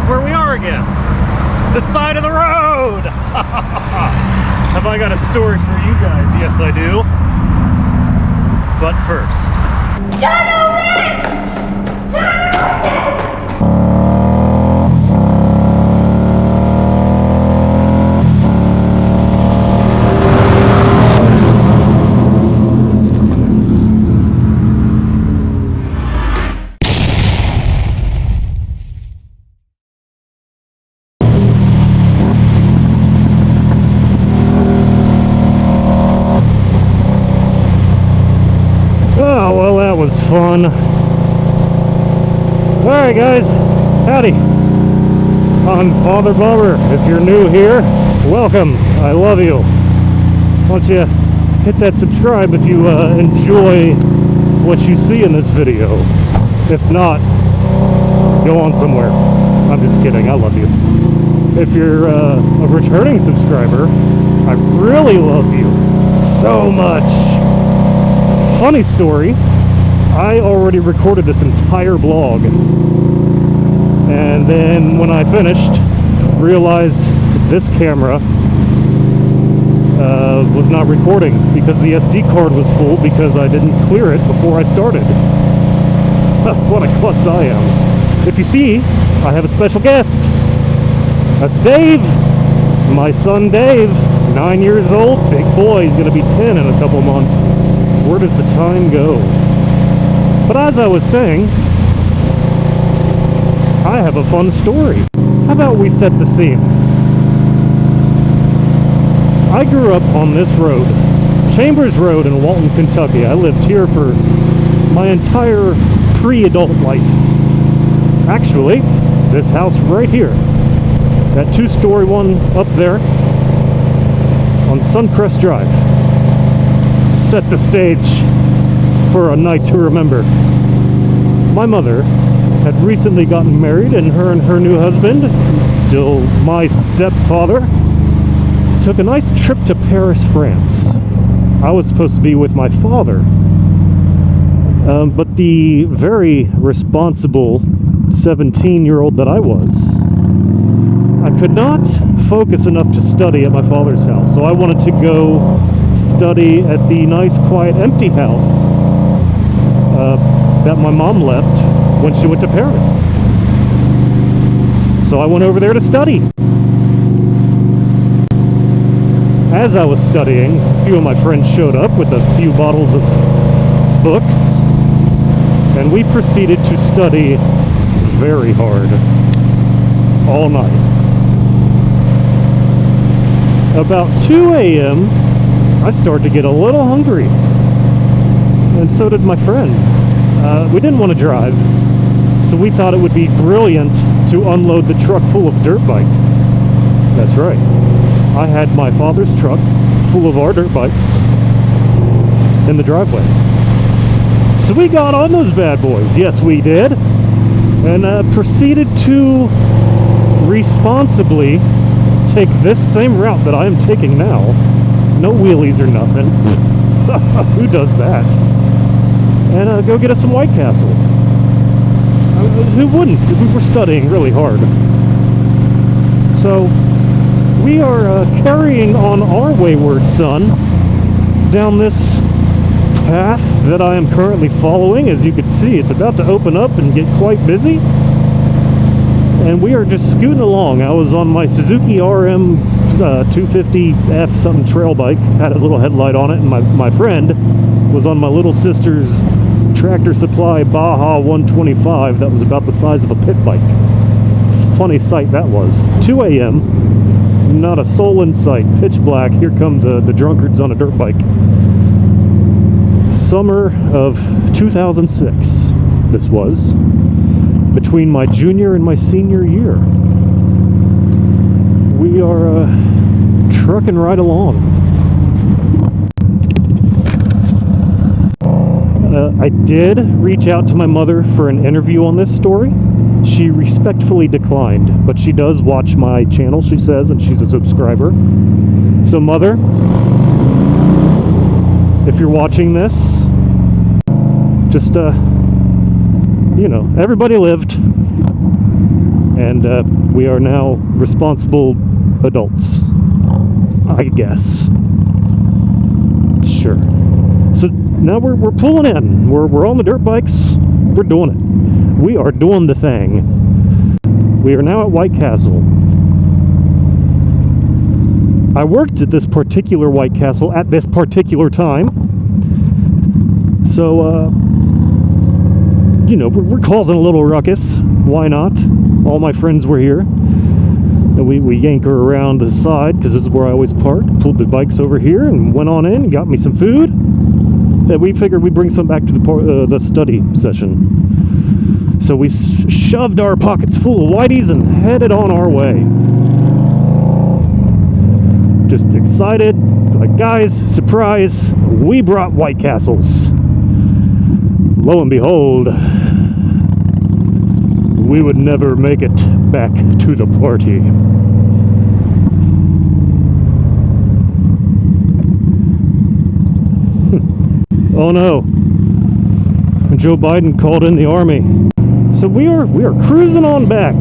where we are again. The side of the road! Have I got a story for you guys? Yes, I do. But first... Oh, well, that was fun. Alright, guys. Howdy. I'm Father Bummer. If you're new here, welcome. I love you. Why don't you hit that subscribe if you enjoy what you see in this video. If not, go on somewhere. I'm just kidding. I love you. If you're a returning subscriber, I really love you so much. Funny story, I already recorded this entire vlog, and then when I finished, realized this camera was not recording because the SD card was full because I didn't clear it before I started. What a klutz I am. If you see, I have a special guest. That's Dave, my son Dave, 9 years old, big boy. He's going to be 10 in a couple months. Where does the time go? But as I was saying, I have a fun story. How about we set the scene? I grew up on this road, Chambers Road in Walton, Kentucky. I lived here for my entire pre-adult life. Actually, this house right here, that two-story one up there on Suncrest Drive, set the stage for a night to remember. My mother had recently gotten married, and her new husband, still my stepfather, took a nice trip to Paris, France. I was supposed to be with my father, but the very responsible 17-year-old that I was, I could not focus enough to study at my father's house, so I wanted to go study at the nice, quiet, empty house that my mom left when she went to Paris. So I went over there to study. As I was studying, a few of my friends showed up with a few bottles of books, and we proceeded to study very hard all night. About 2 a.m., I started to get a little hungry, and so did my friend. We didn't want to drive, so we thought it would be brilliant to unload the truck full of dirt bikes. That's right. I had my father's truck full of our dirt bikes in the driveway. So we got on those bad boys. Yes, we did. And proceeded to responsibly take this same route that I am taking now. No wheelies or nothing. Who does that? And go get us some White Castle. Who wouldn't? We were studying really hard. So we are carrying on our wayward son down this path that I am currently following. As you can see, it's about to open up and get quite busy. And we are just scooting along. I was on my Suzuki RM 250F something trail bike, had a little headlight on it, and my friend was on my little sister's Tractor Supply Baja 125 that was about the size of a pit bike. Funny sight that was. 2 a.m., not a soul in sight, pitch black. Here come the drunkards on a dirt bike. Summer of 2006, this was, between my junior and my senior year. We are trucking right along. I did reach out to my mother for an interview on this story. She respectfully declined, but she does watch my channel, she says, and she's a subscriber. So, Mother, if you're watching this, just, you know, everybody lived. And we are now responsible adults, I guess. Sure. So now we're pulling in. We're on the dirt bikes. We're doing it. We are doing the thing. We are now at White Castle. I worked at this particular White Castle at this particular time. So, you know, we're causing a little ruckus. Why not? All my friends were here. And we yank her around the side, because this is where I always park. Pulled the bikes over here and went on in, got me some food. And we figured we'd bring some back to the study session. So we shoved our pockets full of whiteys and headed on our way. Just excited, like, guys, surprise, we brought White Castles. Lo and behold, we would never make it back to the party. Oh no, Joe Biden called in the army. So we are cruising on back.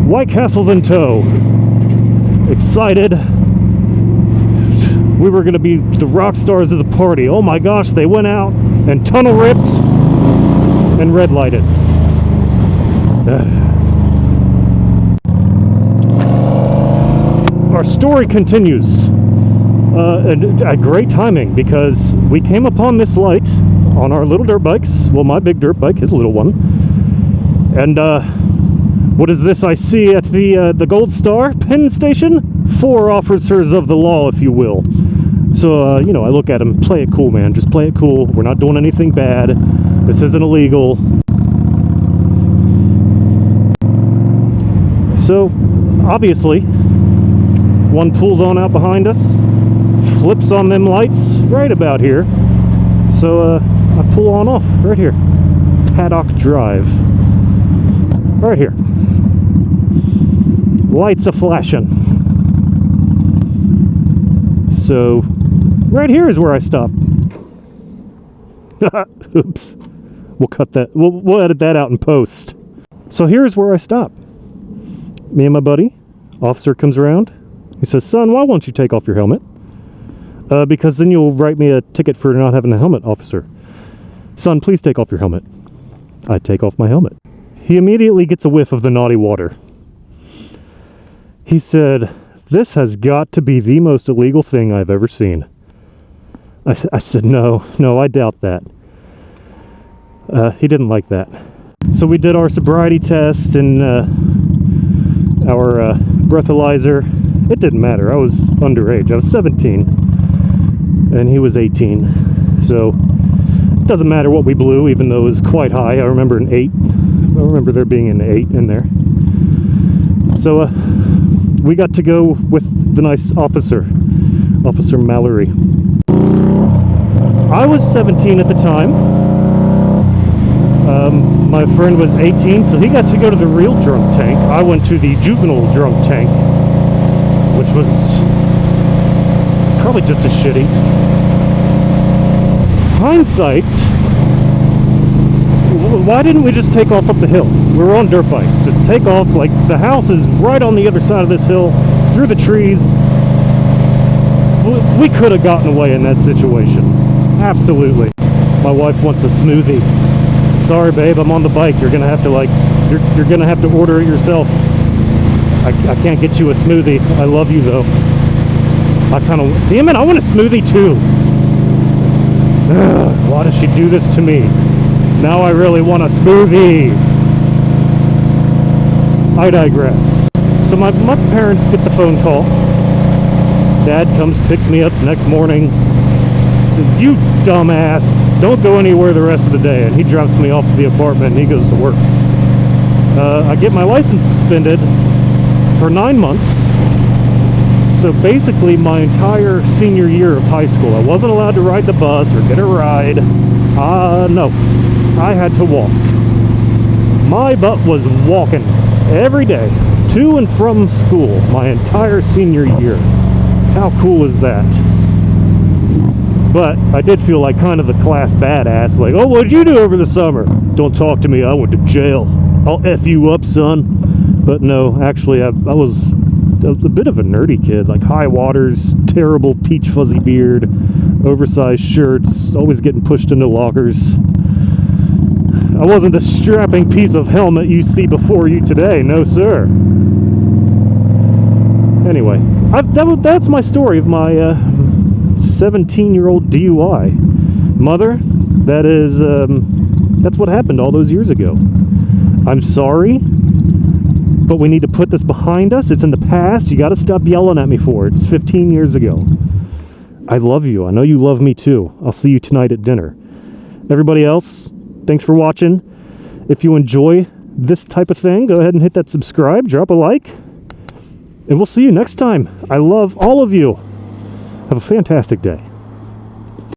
White Castle's in tow. Excited. We were going to be the rock stars of the party. Oh my gosh, they went out and tunnel ripped and red lighted. Our story continues. And great timing, because we came upon this light on our little dirt bikes. Well, my big dirt bike, his little one. And what is this I see at the Gold Star Penn Station? 4 officers of the law, if you will. So, you know, I look at him, play it cool, man. Just play it cool. We're not doing anything bad. This isn't illegal. So, obviously, one pulls on out behind us, flips on them lights right about here. So, I pull on off right here. Paddock Drive. Right here. Lights a flashing. So, right here is where I stop. Oops. We'll cut that. We'll edit that out in post. So here's where I stop. Me and my buddy. Officer comes around. He says, "Son, why won't you take off your helmet?" Because then you'll write me a ticket for not having a helmet, officer. "Son, please take off your helmet." I take off my helmet. He immediately gets a whiff of the naughty water. He said, "This has got to be the most illegal thing I've ever seen." I said, no, I doubt that. He didn't like that. So we did our sobriety test and our breathalyzer. It didn't matter. I was underage. I was 17 and he was 18. So it doesn't matter what we blew, even though it was quite high. I remember an 8. I remember there being an 8 in there. So we got to go with the nice officer, Officer Mallory. I was 17 at the time. My friend was 18, so he got to go to the real drunk tank. I went to the juvenile drunk tank, which was probably just as shitty. Hindsight, why didn't we just take off up the hill? We were on dirt bikes. Just take off. Like, the house is right on the other side of this hill, through the trees. We could have gotten away in that situation. Absolutely. My wife wants a smoothie. Sorry, babe, I'm on the bike. You're gonna have to, like, you're gonna have to order it yourself. I can't get you a smoothie. I love you though. Damn it, I want a smoothie too. Ugh, why does she do this to me? Now I really want a smoothie. I digress. So my parents get the phone call. Dad comes, picks me up next morning. Says, "You dumbass, don't go anywhere the rest of the day." And he drops me off at the apartment and he goes to work. I get my license suspended for 9 months. So basically my entire senior year of high school, I wasn't allowed to ride the bus or get a ride. No, I had to walk. My butt was walking every day to and from school my entire senior year. How cool is that? But I did feel like kind of the class badass, like, "Oh, what'd you do over the summer?" "Don't talk to me, I went to jail." I'll F you up, son. But no, actually, I was a bit of a nerdy kid, like high waters, terrible peach fuzzy beard, oversized shirts, always getting pushed into lockers. I wasn't the strapping piece of helmet you see before you today, no sir. Anyway, that's my story of my 17-year-old DUI. Mother, that's what happened all those years ago. I'm sorry, but we need to put this behind us. It's in the past. You got to stop yelling at me for it. It's 15 years ago. I love you. I know you love me too. I'll see you tonight at dinner. Everybody else, thanks for watching. If you enjoy this type of thing, go ahead and hit that subscribe, drop a like, and we'll see you next time. I love all of you. Have a fantastic day.